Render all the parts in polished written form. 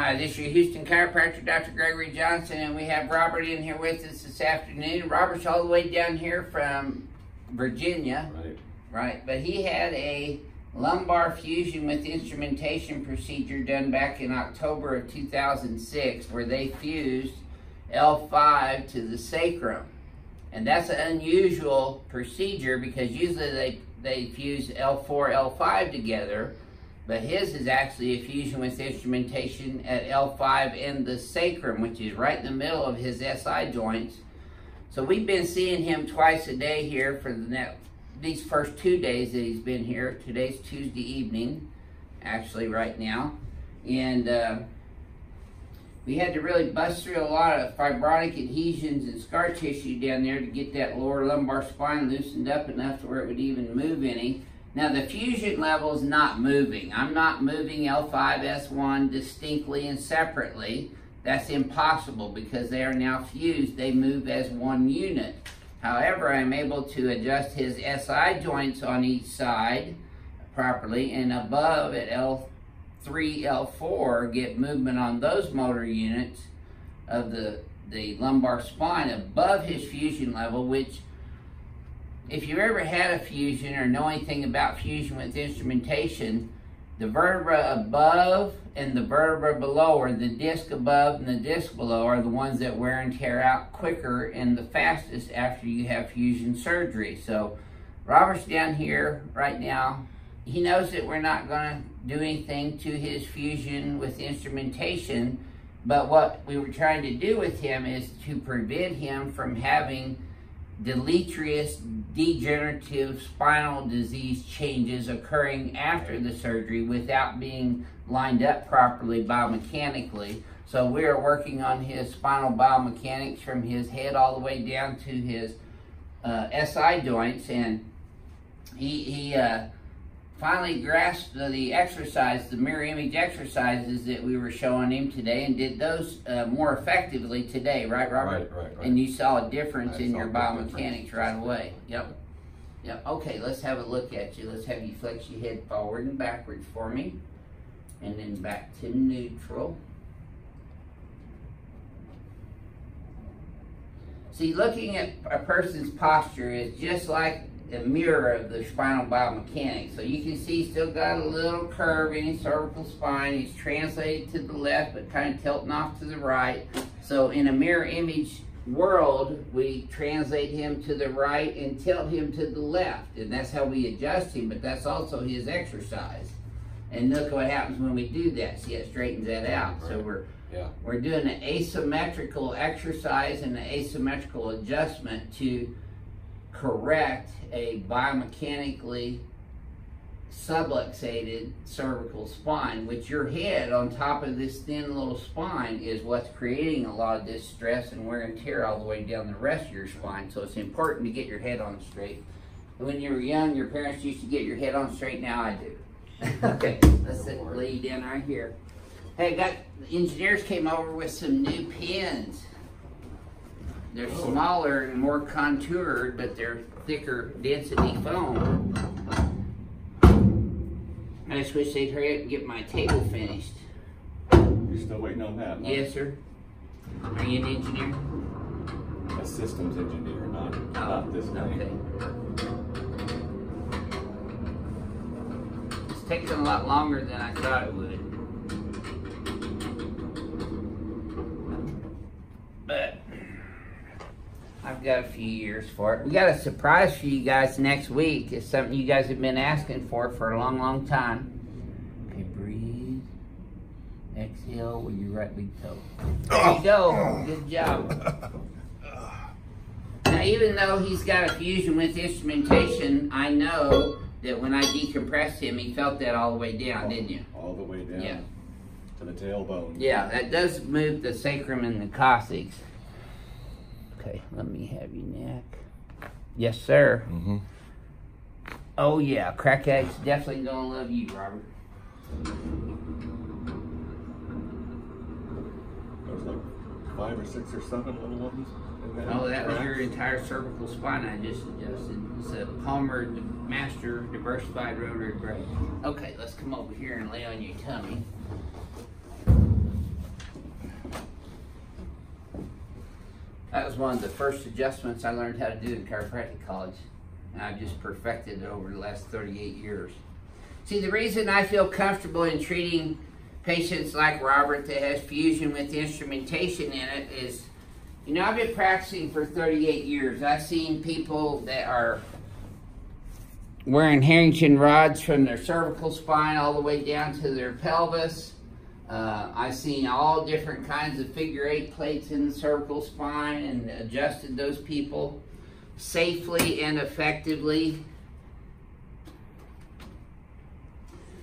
Hi, this is your Houston chiropractor, Dr. Gregory Johnson, and we have Robert in here with us this afternoon. Robert's all the way down here from Virginia, right? But he had a lumbar fusion with instrumentation procedure done back in October of 2006, where they fused L5 to the sacrum. And that's an unusual procedure because usually they fuse L4, L5 together. But his is actually a fusion with instrumentation at L5 and the sacrum, which is right in the middle of his SI joints. So we've been seeing him twice a day here for these first 2 days that he's been here. Today's Tuesday evening, actually right now. And we had to really bust through a lot of fibrotic adhesions and scar tissue down there to get that lower lumbar spine loosened up enough to where it would even move any. Now the fusion level is not moving. I'm not moving L5, S1 distinctly and separately. That's impossible because they are now fused. They move as one unit. However, I'm able to adjust his SI joints on each side properly, and above at L3, L4, get movement on those motor units of the lumbar spine above his fusion level, which if you've ever had a fusion or know anything about fusion with instrumentation, the vertebra above and the vertebra below, or the disc above and the disc below, are the ones that wear and tear out quicker and the fastest after you have fusion surgery. So Robert's down here right now. He knows that we're not going to do anything to his fusion with instrumentation, but what we were trying to do with him is to prevent him from having deleterious degenerative spinal disease changes occurring after the surgery without being lined up properly biomechanically. So we are working on his spinal biomechanics from his head all the way down to his SI joints, and he finally grasped the exercise, the mirror image exercises that we were showing him today, and did those more effectively today, right, Robert? Right. And you saw a difference in your biomechanics right away. Yep. Okay, let's have a look at you. Let's have you flex your head forward and backwards for me, and then back to neutral. See, looking at a person's posture is just like a mirror of the spinal biomechanics. So you can see he's still got a little curve in his cervical spine. He's translated to the left, but kind of tilting off to the right. So in a mirror image world, we translate him to the right and tilt him to the left. And that's how we adjust him, but that's also his exercise. And look what happens when we do that. See, it straightens that out. Right. So we're doing an asymmetrical exercise and an asymmetrical adjustment to correct a biomechanically subluxated cervical spine, which your head on top of this thin little spine is what's creating a lot of this stress and wear and tear all the way down the rest of your spine. So it's important to get your head on straight. When you were young, your parents used to get your head on straight. Now I do. Okay, let's lay you down right here. Hey, the engineers came over with some new pins. They're smaller and more contoured, but they're thicker density foam. I just wish they'd hurry up and get my table finished. You're still waiting on that, huh? Yes, sir. Are you an engineer? A systems engineer, not this guy. Okay. It's taking a lot longer than I thought it would. But I've got a few years for it. We got a surprise for you guys next week. It's something you guys have been asking for a long, long time. Okay, breathe. Exhale with your right big toe. There you go. Good job. Now, even though he's got a fusion with instrumentation, I know that when I decompressed him, he felt that all the way down, didn't you? All the way down. Yeah. To the tailbone. Yeah, that does move the sacrum and the coccyx. Okay, let me have your neck. Yes, sir. Mm-hmm. Oh, yeah, crack addicts definitely gonna love you, Robert. There's like 5 or 6 or 7 little ones. Oh, that was your entire cervical spine I just adjusted. It's a Palmer Master Diversified Rotary Brake. Okay, let's come over here and lay on your tummy. one of the first adjustments I learned how to do in chiropractic college. And I've just perfected it over the last 38 years. See, the reason I feel comfortable in treating patients like Robert that has fusion with instrumentation in it is, you know, I've been practicing for 38 years. I've seen people that are wearing Harrington rods from their cervical spine all the way down to their pelvis. I've seen all different kinds of figure-8 plates in the cervical spine and adjusted those people safely and effectively.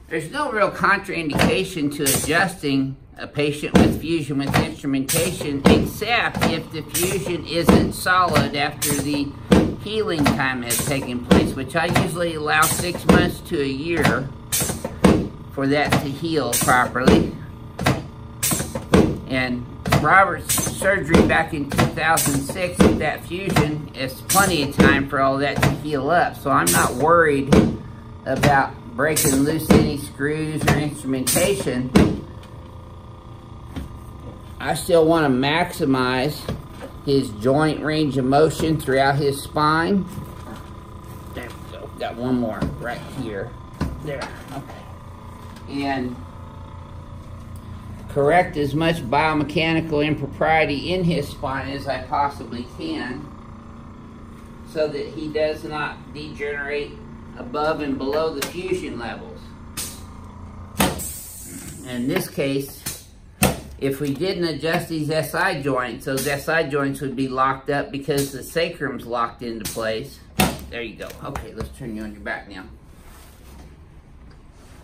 There's no real contraindication to adjusting a patient with fusion with instrumentation, except if the fusion isn't solid after the healing time has taken place, which I usually allow 6 months to a year for that to heal properly. And Robert's surgery back in 2006 with that fusion is plenty of time for all that to heal up. So I'm not worried about breaking loose any screws or instrumentation. I still want to maximize his joint range of motion throughout his spine. There we go. Got one more right here. There. Okay. And correct as much biomechanical impropriety in his spine as I possibly can so that he does not degenerate above and below the fusion levels. In this case, if we didn't adjust these SI joints, those SI joints would be locked up because the sacrum's locked into place. There you go. Okay, let's turn you on your back now.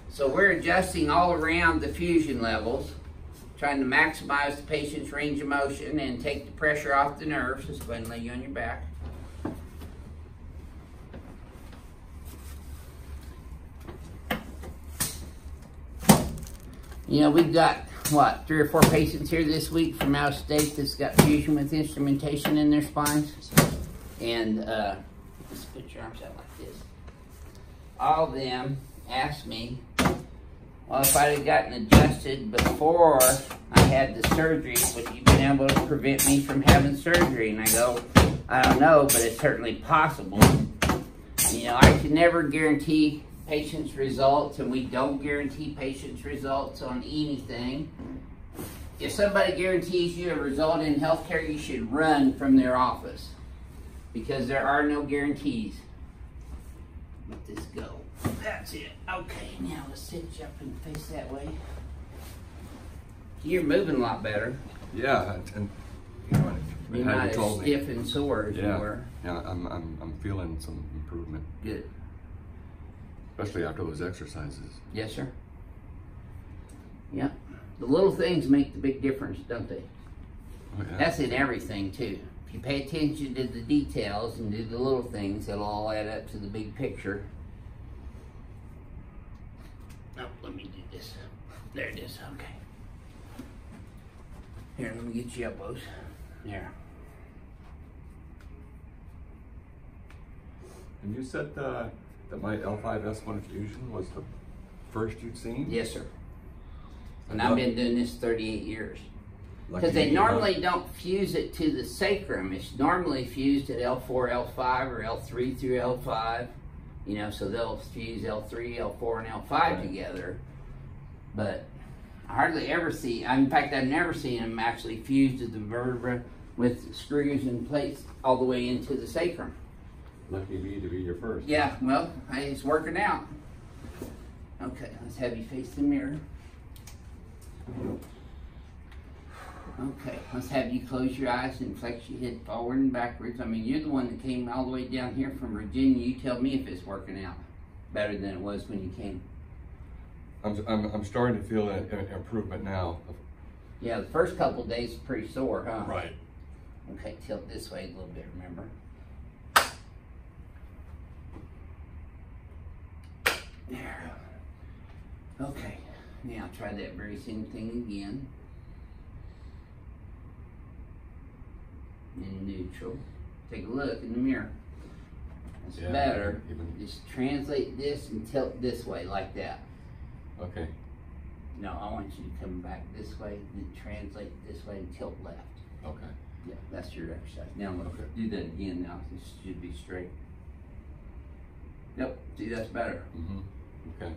So we're adjusting all around the fusion levels, trying to maximize the patient's range of motion and take the pressure off the nerves. Just go ahead and lay you on your back. You know, we've got, what, 3 or 4 patients here this week from out of state that's got fusion with instrumentation in their spines. And just put your arms out like this. All of them asked me, well, if I'd have gotten adjusted before I had the surgery, would you been able to prevent me from having surgery? And I go, I don't know, but it's certainly possible. You know, I can never guarantee patients' results, and we don't guarantee patients' results on anything. If somebody guarantees you a result in healthcare, you should run from their office because there are no guarantees. Let this go. That's it. Okay, now let's sit you up and face that way. You're moving a lot better. Yeah, and you know, you're not as stiff and sore as you were. Yeah, I'm feeling some improvement. Good. Especially after those exercises. Yes, sir. Yeah. The little things make the big difference, don't they? Oh, yeah. That's in everything, too. If you pay attention to the details and do the little things, it'll all add up to the big picture. Oh, let me do this. There it is. Okay. Here, let me get your elbows. There. And you said that my L5S1 fusion was the first you'd seen? Yes, sir. And I've been doing this 38 years. Because they normally don't fuse it to the sacrum. It's normally fused at L4, L5, or L3 through L5. You know, so they'll fuse L3, L4, and L5 together. But I hardly ever see, in fact, I've never seen them actually fused to the vertebra with screws and plates all the way into the sacrum. Lucky me to be your first. Yeah, well, it's working out. Okay, let's have you face the mirror. Okay, let's have you close your eyes and flex your head forward and backwards. I mean, you're the one that came all the way down here from Virginia. You tell me if it's working out better than it was when you came. I'm starting to feel an improvement now. Yeah, the first couple of days are pretty sore, huh? Right. Okay, tilt this way a little bit, remember? There. Okay, now try that very same thing again. In neutral. Take a look in the mirror. That's better. Just translate this and tilt this way like that. Okay. No, I want you to come back this way and translate this way and tilt left. Okay. Yeah, that's your exercise. Now look, Okay. do that again now. This should be straight. Yep, see, that's better. Okay.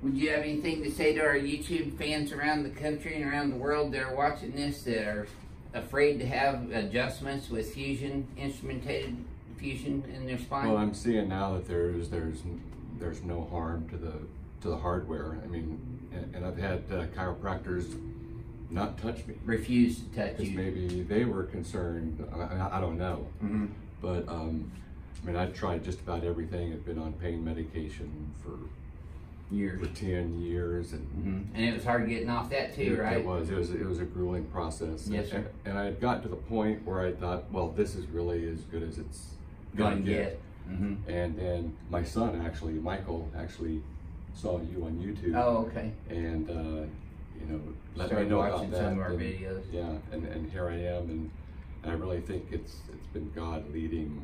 Would you have anything to say to our YouTube fans around the country and around the world that are watching this that are afraid to have adjustments with fusion, instrumentated fusion in their spine? Well, I'm seeing now that there's no harm to the hardware. I mean, and I've had chiropractors not touch me. Refuse to touch Because you. maybe they were concerned. I don't know. But I mean, I tried just about everything. I've been on pain medication for Years. for 10 years, and And it was hard getting off that too, right? It was a grueling process. Yes, sir. And I had got to the point where I thought, well, this is really as good as it's gonna get. And then my son, actually, Michael, actually saw you on YouTube. Oh, okay. And you know, let Started me know watching about that. some of our and, videos. Yeah, and here I am, and I really think it's been God leading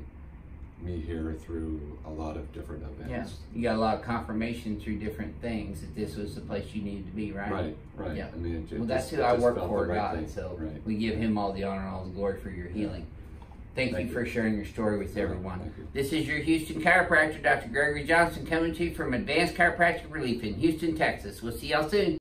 me here through a lot of different events. Yeah, you got a lot of confirmation through different things that this was the place you needed to be, right? Right. Yeah. I mean, Well, that's who I work felt for, the right God. thing. So Right. we give Him all the honor and all the glory for your healing. Thank you for sharing your story with everyone. Thank you. This is your Houston chiropractor, Dr. Gregory Johnson, coming to you from Advanced Chiropractic Relief in Houston, Texas. We'll see y'all soon.